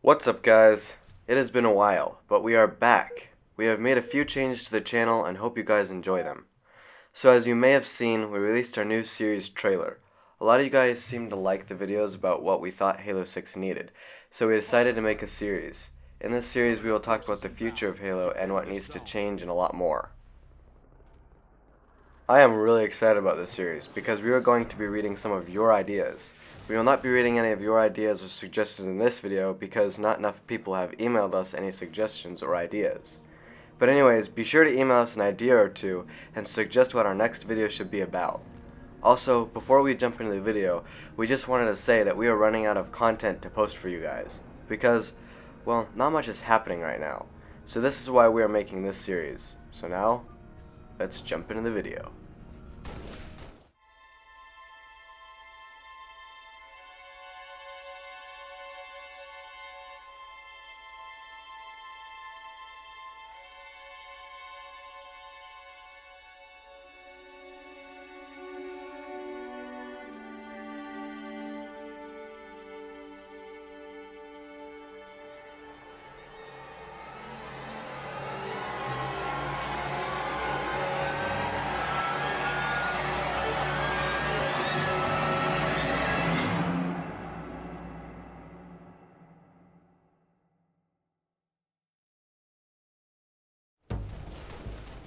What's up, guys? It has been a while, but we are back. We have made a few changes to the channel and hope you guys enjoy them. So as you may have seen, we released our new series trailer. A lot of you guys seem to like the videos about what we thought Halo 6 needed, so we decided to make a series. In this series we will talk about the future of Halo and what needs to change and a lot more. I am really excited about this series because we are going to be reading some of your ideas. We will not be reading any of your ideas or suggestions in this video because not enough people have emailed us any suggestions or ideas. But anyways, be sure to email us an idea or two and suggest what our next video should be about. Also, before we jump into the video, we just wanted to say that we are running out of content to post for you guys. Because, well, not much is happening right now. So this is why we are making this series. So now, let's jump into the video.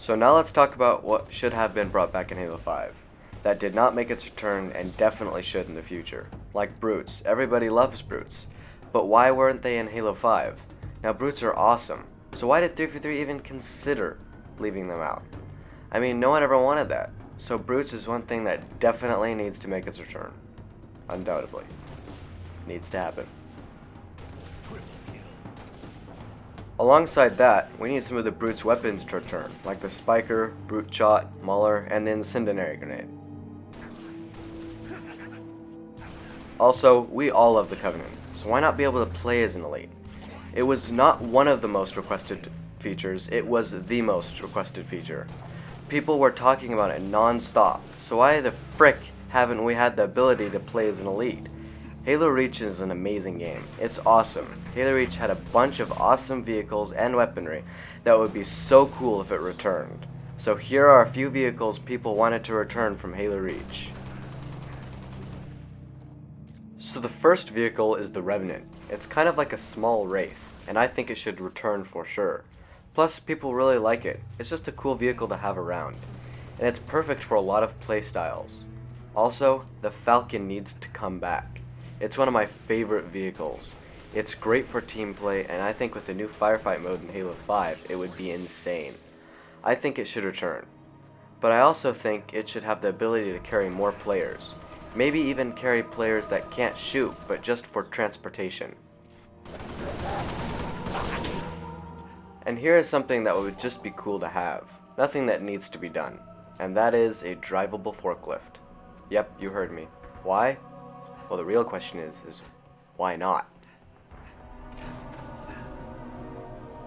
So now let's talk about what should have been brought back in Halo 5. That did not make its return and definitely should in the future. Like brutes. Everybody loves brutes. But why weren't they in Halo 5? Now brutes are awesome. So why did 343 even consider leaving them out? I mean, no one ever wanted that. So brutes is one thing that definitely needs to make its return. Undoubtedly. Needs to happen. Alongside that, we need some of the Brute's weapons to return, like the Spiker, Brute Shot, Mauler, and the Incendiary Grenade. Also, we all love the Covenant, so why not be able to play as an elite? It was not one of the most requested features, it was the most requested feature. People were talking about it non-stop, so why the frick haven't we had the ability to play as an elite? Halo Reach is an amazing game. It's awesome. Halo Reach had a bunch of awesome vehicles and weaponry that would be so cool if it returned. So here are a few vehicles people wanted to return from Halo Reach. So the first vehicle is the Revenant. It's kind of like a small Wraith, and I think it should return for sure. Plus, people really like it. It's just a cool vehicle to have around. And it's perfect for a lot of playstyles. Also, the Falcon needs to come back. It's one of my favorite vehicles. It's great for team play, and I think with the new firefight mode in Halo 5, it would be insane. I think it should return. But I also think it should have the ability to carry more players. Maybe even carry players that can't shoot, but just for transportation. And here is something that would just be cool to have. Nothing that needs to be done. And that is a drivable forklift. Yep, you heard me. Why? Well, the real question is why not?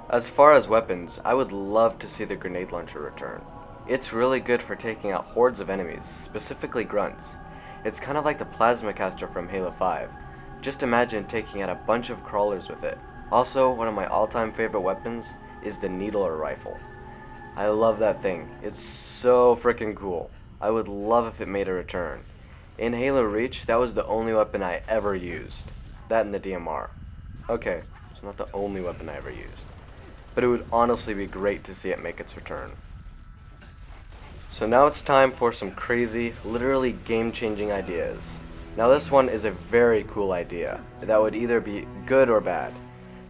As far as weapons, I would love to see the grenade launcher return. It's really good for taking out hordes of enemies, specifically grunts. It's kind of like the plasma caster from Halo 5. Just imagine taking out a bunch of crawlers with it. Also, one of my all-time favorite weapons is the Needler rifle. I love that thing. It's so freaking cool. I would love if it made a return. In Halo Reach, that was the only weapon I ever used. That and the DMR. Okay, it's not the only weapon I ever used. But it would honestly be great to see it make its return. So now it's time for some crazy, literally game-changing ideas. Now this one is a very cool idea that would either be good or bad.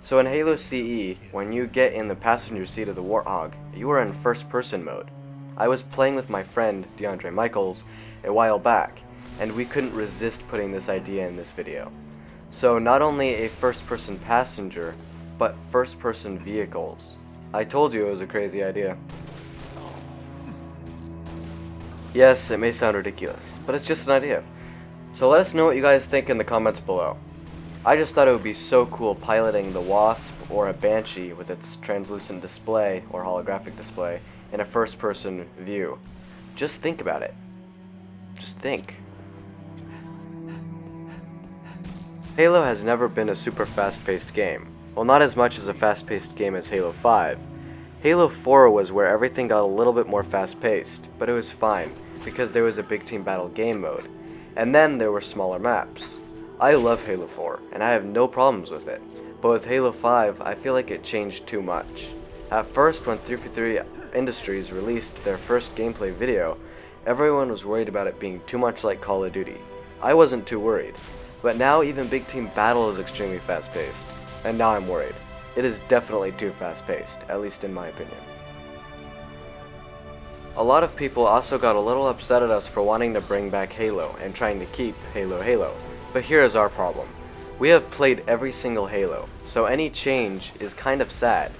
So in Halo CE, when you get in the passenger seat of the Warthog, you are in first-person mode. I was playing with my friend, DeAndre Michaels, a while back, and we couldn't resist putting this idea in this video. So not only a first-person passenger, but first-person vehicles. I told you it was a crazy idea. Yes, it may sound ridiculous, but it's just an idea. So let us know what you guys think in the comments below. I just thought it would be so cool piloting the Wasp or a Banshee with its translucent display or holographic display in a first-person view. Just think about it. Just think. Halo has never been a super fast-paced game. Well, not as much as a fast-paced game as Halo 5. Halo 4 was where everything got a little bit more fast-paced, but it was fine, because there was a big team battle game mode. And then there were smaller maps. I love Halo 4, and I have no problems with it. But with Halo 5, I feel like it changed too much. At first, when 343 Industries released their first gameplay video, everyone was worried about it being too much like Call of Duty. I wasn't too worried. But now even Big Team Battle is extremely fast-paced. And now I'm worried. It is definitely too fast-paced, at least in my opinion. A lot of people also got a little upset at us for wanting to bring back Halo and trying to keep Halo. But here is our problem. We have played every single Halo, so any change is kind of sad.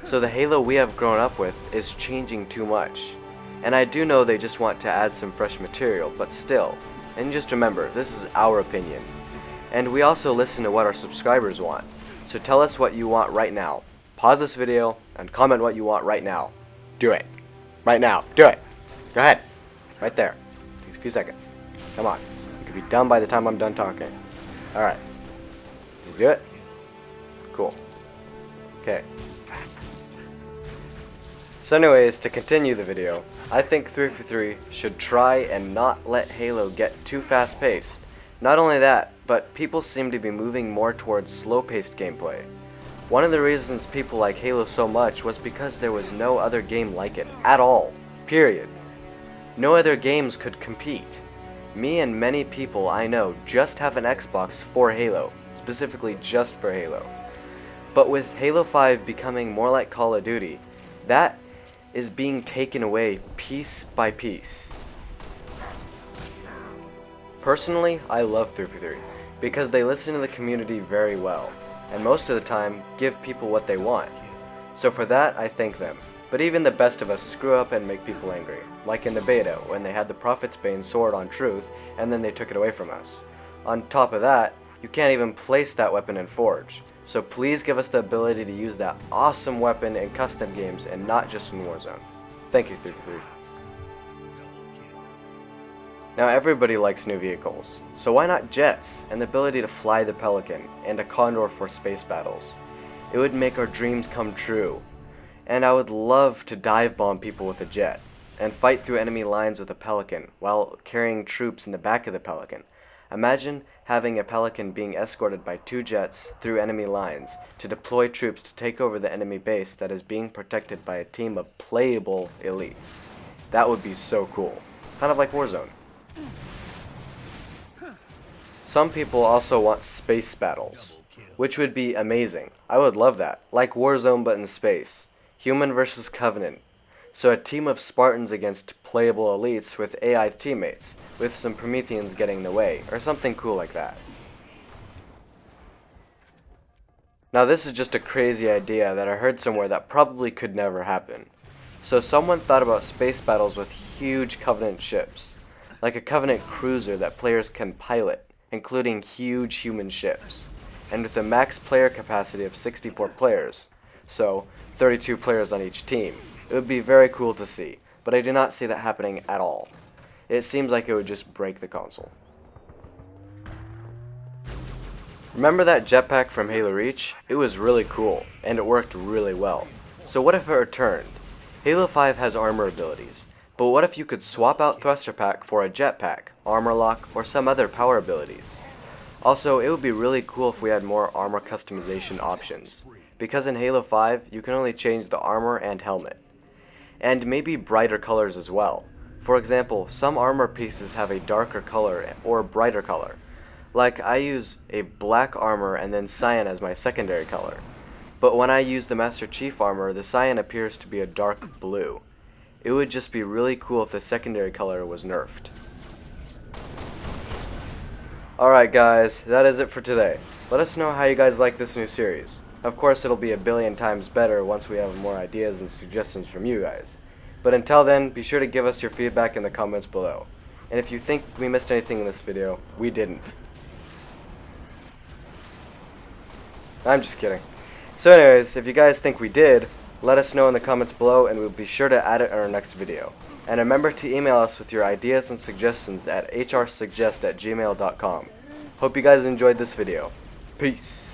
So the Halo we have grown up with is changing too much. And I do know they just want to add some fresh material, but still. And just remember, this is our opinion. And we also listen to what our subscribers want. So tell us what you want right now. Pause this video and comment what you want right now. Do it. Right now. Do it. Go ahead. Right there. Takes a few seconds. Come on. You could be done by the time I'm done talking. Alright. Did you do it? Cool. Okay. So anyways, to continue the video, I think 343 should try and not let Halo get too fast-paced. Not only that, but people seem to be moving more towards slow-paced gameplay. One of the reasons people like Halo so much was because there was no other game like it at all. Period. No other games could compete. Me and many people I know just have an Xbox for Halo, specifically just for Halo. But with Halo 5 becoming more like Call of Duty, that is being taken away piece by piece. Personally, I love 343 because they listen to the community very well, and most of the time give people what they want. So for that, I thank them. But even the best of us screw up and make people angry, like in the beta when they had the Prophet's Bane sword on Truth and then they took it away from us. On top of that, you can't even place that weapon in Forge. So please give us the ability to use that awesome weapon in custom games and not just in Warzone. Thank you, 343. Now everybody likes new vehicles, so why not jets and the ability to fly the Pelican and a Condor for space battles? It would make our dreams come true. And I would love to dive bomb people with a jet and fight through enemy lines with a Pelican while carrying troops in the back of the Pelican. Imagine having a Pelican being escorted by 2 jets through enemy lines to deploy troops to take over the enemy base that is being protected by a team of playable elites. That would be so cool. Kind of like Warzone. Some people also want space battles, which would be amazing. I would love that. Like Warzone but in space. Human versus Covenant. So a team of Spartans against playable elites with AI teammates, with some Prometheans getting in the way, or something cool like that. Now this is just a crazy idea that I heard somewhere that probably could never happen. So someone thought about space battles with huge Covenant ships, like a Covenant cruiser that players can pilot, including huge human ships, and with a max player capacity of 64 players, so 32 players on each team. It would be very cool to see, but I do not see that happening at all. It seems like it would just break the console. Remember that jetpack from Halo Reach? It was really cool, and it worked really well. So what if it returned? Halo 5 has armor abilities, but what if you could swap out Thruster Pack for a jetpack, armor lock, or some other power abilities? Also, it would be really cool if we had more armor customization options, because in Halo 5, you can only change the armor and helmet. And maybe brighter colors as well. For example, some armor pieces have a darker color or brighter color. Like I use a black armor and then cyan as my secondary color. But when I use the Master Chief armor, the cyan appears to be a dark blue. It would just be really cool if the secondary color was nerfed. Alright guys, that is it for today. Let us know how you guys like this new series. Of course it'll be a billion times better once we have more ideas and suggestions from you guys. But until then, be sure to give us your feedback in the comments below. And if you think we missed anything in this video, we didn't. I'm just kidding. So anyways, if you guys think we did, let us know in the comments below and we'll be sure to add it in our next video. And remember to email us with your ideas and suggestions at hrsuggest@gmail.com. Hope you guys enjoyed this video. Peace.